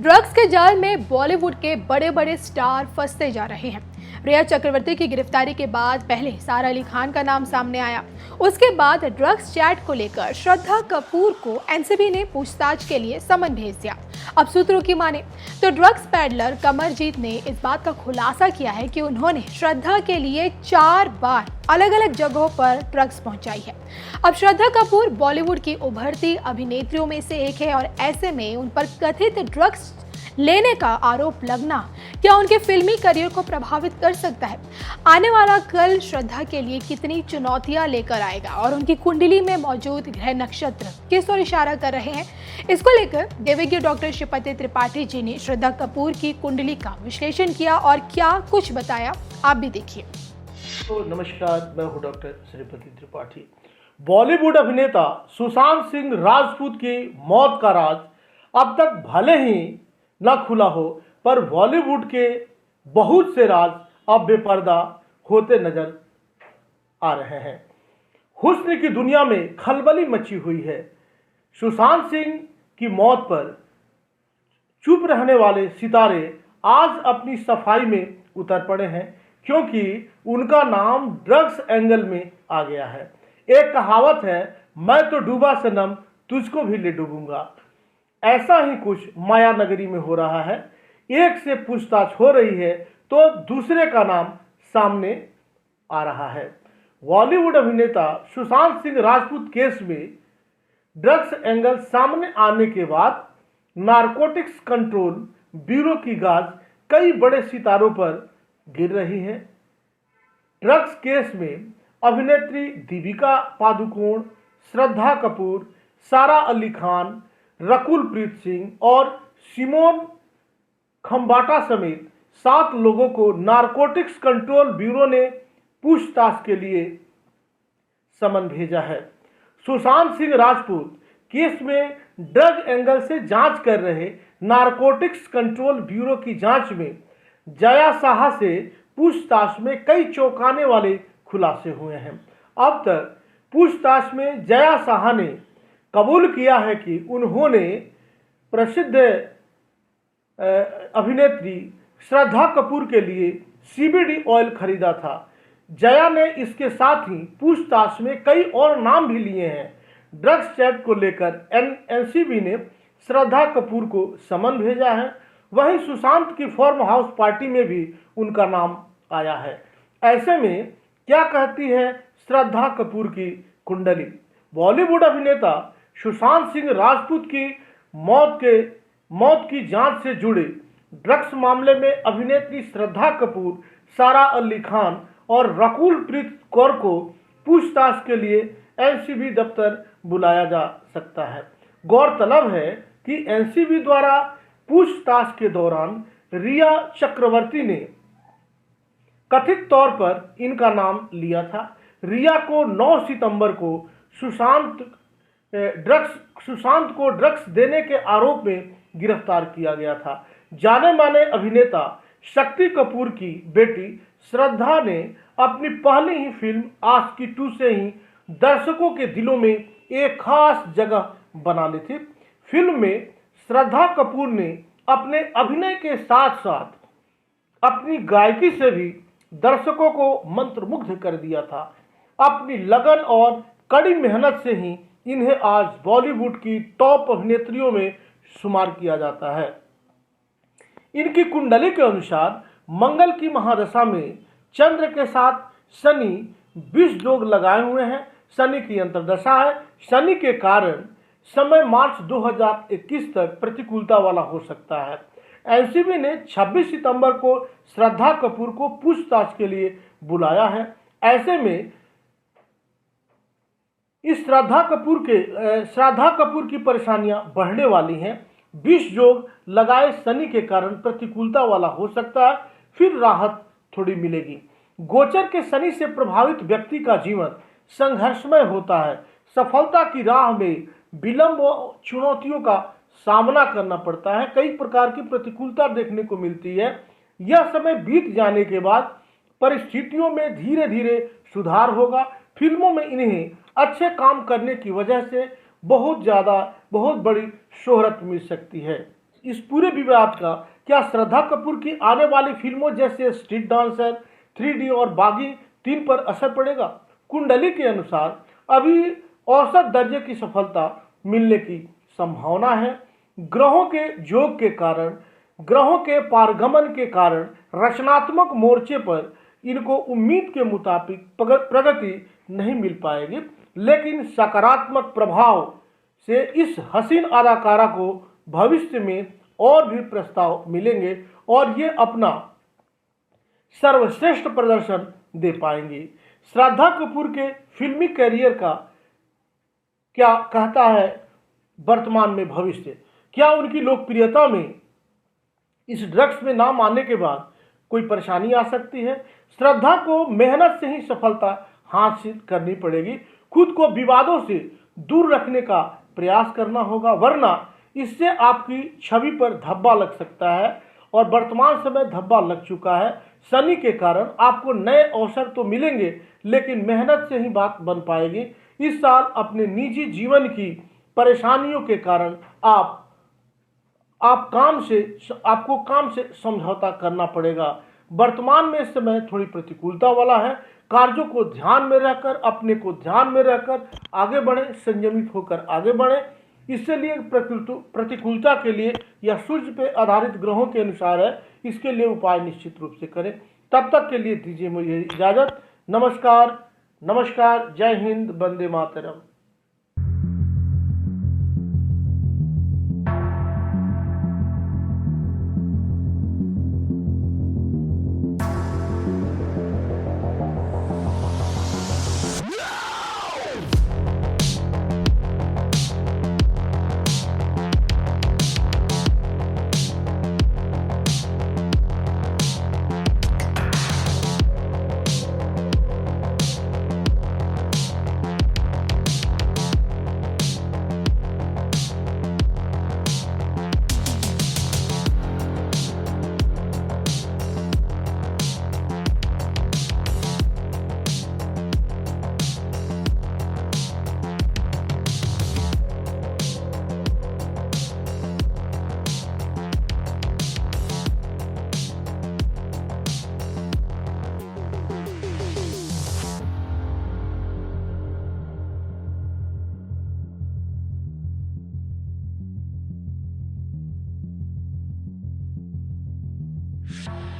Drugs के जाल में बॉलीवुड के बड़े बड़े स्टार फंसते जा रहे हैं। रिया चक्रवर्ती की गिरफ्तारी के बाद पहले सारा अली खान का नाम सामने आया। उसके बाद ड्रग्स चैट को लेकर श्रद्धा कपूर को एनसीबी ने पूछताछ के लिए समन भेज दिया। अब सूत्रों की माने तो ड्रग्स पैडलर कमरजीत ने इस बात का खुलासा किया है कि उन्होंने श्रद्धा के लिए 4 बार अलग अलग जगहों पर ड्रग्स पहुंचाई है। अब श्रद्धा कपूर बॉलीवुड की उभरती अभिनेत्रियों में से एक है और ऐसे में उन पर कथित ड्रग्स लेने का आरोप लगना क्या उनके फिल्मी करियर को प्रभावित कर सकता है? आने वाला कल श्रद्धा के लिए कितनी चुनौतियां लेकर आएगा और उनकी कुंडली में मौजूद ग्रह नक्षत्र किस ओर इशारा कर रहे हैं, इसको लेकर देवज्ञ डॉक्टर श्रीपति त्रिपाठी जी ने श्रद्धा कपूर की कुंडली का विश्लेषण किया और क्या कुछ बताया, आप भी देखिए। तो नमस्कार, मैं हूँ डॉक्टर श्रीपति त्रिपाठी। बॉलीवुड अभिनेता सुशांत सिंह राजपूत की मौत का राज अब तक भले ही न खुला हो, पर बॉलीवुड के बहुत से राज अब बेपर्दा होते नजर आ रहे हैं। हुस्न की दुनिया में खलबली मची हुई है। सुशांत सिंह की मौत पर चुप रहने वाले सितारे आज अपनी सफाई में उतर पड़े हैं, क्योंकि उनका नाम ड्रग्स एंगल में आ गया है। एक कहावत है, मैं तो डूबा सनम तुझको भी ले डूबूंगा। ऐसा ही कुछ माया नगरी में हो रहा है। एक से पूछताछ हो रही है तो दूसरे का नाम सामने आ रहा है। बॉलीवुड अभिनेता सुशांत सिंह राजपूत केस में ड्रग्स एंगल सामने आने के बाद नारकोटिक्स कंट्रोल ब्यूरो की गाज कई बड़े सितारों पर गिर रही है। ड्रग्स केस में अभिनेत्री दीपिका पादुकोण, श्रद्धा कपूर, सारा अली खान, रकुल प्रीत सिंह और सिमोन खंबाटा समेत 7 लोगों को नारकोटिक्स कंट्रोल ब्यूरो ने पूछताछ के लिए समन भेजा है। सुशांत सिंह राजपूत केस में ड्रग एंगल से जांच कर रहे नारकोटिक्स कंट्रोल ब्यूरो की जांच में जया साहा से पूछताछ में कई चौंकाने वाले खुलासे हुए हैं। अब तक पूछताछ में जया साहा ने कबूल किया है कि उन्होंने प्रसिद्ध अभिनेत्री श्रद्धा कपूर के लिए सीबीडी ऑयल खरीदा था। जया ने इसके साथ ही पूछताछ में कई और नाम भी लिए हैं। ड्रग्स चैट को लेकर एनसीबी ने श्रद्धा कपूर को समन भेजा है। वहीं सुशांत की फार्म हाउस पार्टी में भी उनका नाम आया है। ऐसे में क्या कहती है श्रद्धा कपूर की कुंडली? बॉलीवुड अभिनेता सुशांत सिंह राजपूत की मौत की जांच से जुड़े ड्रग्स मामले में अभिनेत्री श्रद्धा कपूर, सारा अली खान और रकुल प्रीत कौर को पूछताछ के लिए एनसीबी दफ्तर बुलाया जा सकता है। गौरतलब है कि एनसीबी द्वारा पूछताछ के दौरान रिया चक्रवर्ती ने कथित तौर पर इनका नाम लिया था। रिया को 9 सितंबर को सुशांत को ड्रग्स देने के आरोप में गिरफ्तार किया गया था। जाने माने अभिनेता शक्ति कपूर की बेटी श्रद्धा ने अपनी पहली ही फिल्म आशिकी 2 से ही दर्शकों के दिलों में एक खास जगह बना ली थी। फिल्म में श्रद्धा कपूर ने अपने अभिनय के साथ साथ अपनी गायकी से भी दर्शकों को मंत्रमुग्ध कर दिया था। अपनी लगन और कड़ी मेहनत से ही इन्हें आज बॉलीवुड की टॉप अभिनेत्रियों में शुमार किया जाता है। इनकी कुंडली के अनुसार मंगल की महादशा में चंद्र के साथ शनि 20 जोग लगाए हुए हैं। शनि की अंतर्दशा है। शनि के कारण समय मार्च 2021 तक प्रतिकूलता वाला हो सकता है। एनसीबी ने 26 सितंबर को श्रद्धा कपूर को पूछताछ के लिए बुलाया है। ऐसे में इस श्रद्धा कपूर की परेशानियां बढ़ने वाली हैं। 20 जोग लगाए शनि के कारण प्रतिकूलता वाला हो सकता है, फिर राहत थोड़ी मिलेगी। गोचर के शनि से प्रभावित व्यक्ति का जीवन संघर्षमय होता है। सफलता की राह में विलंब और चुनौतियों का सामना करना पड़ता है। कई प्रकार की प्रतिकूलता देखने को मिलती है। यह समय बीत जाने के बाद परिस्थितियों में धीरे धीरे सुधार होगा। फिल्मों में इन्हें अच्छे काम करने की वजह से बहुत बड़ी शोहरत मिल सकती है। इस पूरे विवाद का क्या श्रद्धा कपूर की आने वाली फिल्मों जैसे स्ट्रीट डांसर, 3D और बागी 3 पर असर पड़ेगा? कुंडली के अनुसार अभी औसत दर्जे की सफलता मिलने की संभावना है। ग्रहों के योग के कारण, ग्रहों के पारगमन के कारण रचनात्मक मोर्चे पर इनको उम्मीद के मुताबिक प्रगति नहीं मिल पाएगी, लेकिन सकारात्मक प्रभाव से इस हसीन अदाकारा को भविष्य में और भी प्रस्ताव मिलेंगे और ये अपना सर्वश्रेष्ठ प्रदर्शन दे पाएंगी। श्रद्धा कपूर के फिल्मी करियर का क्या कहता है वर्तमान में भविष्य? क्या उनकी लोकप्रियता में इस ड्रग्स में नाम आने के बाद कोई परेशानी आ सकती है? श्रद्धा को मेहनत से ही सफलता हासिल करनी पड़ेगी, खुद को विवादों से दूर रखने का प्रयास करना होगा, वरना इससे आपकी छवि पर धब्बा लग सकता है और वर्तमान समय धब्बा लग चुका है। शनि के कारण आपको नए अवसर तो मिलेंगे, लेकिन मेहनत से ही बात बन पाएगी। इस साल अपने निजी जीवन की परेशानियों के कारण आपको काम से समझौता करना पड़ेगा। वर्तमान में इस समय थोड़ी प्रतिकूलता वाला है। कार्यों को ध्यान में रहकर, अपने को ध्यान में रहकर आगे बढ़ें, संयमित होकर आगे बढ़ें। इसके लिए प्रतिकूलता के लिए यह सूर्य पे आधारित ग्रहों के अनुसार है, इसके लिए उपाय निश्चित रूप से करें। तब तक के लिए दीजिए मुझे इजाज़त। नमस्कार, नमस्कार, जय हिंद, वंदे मातरम। Shh.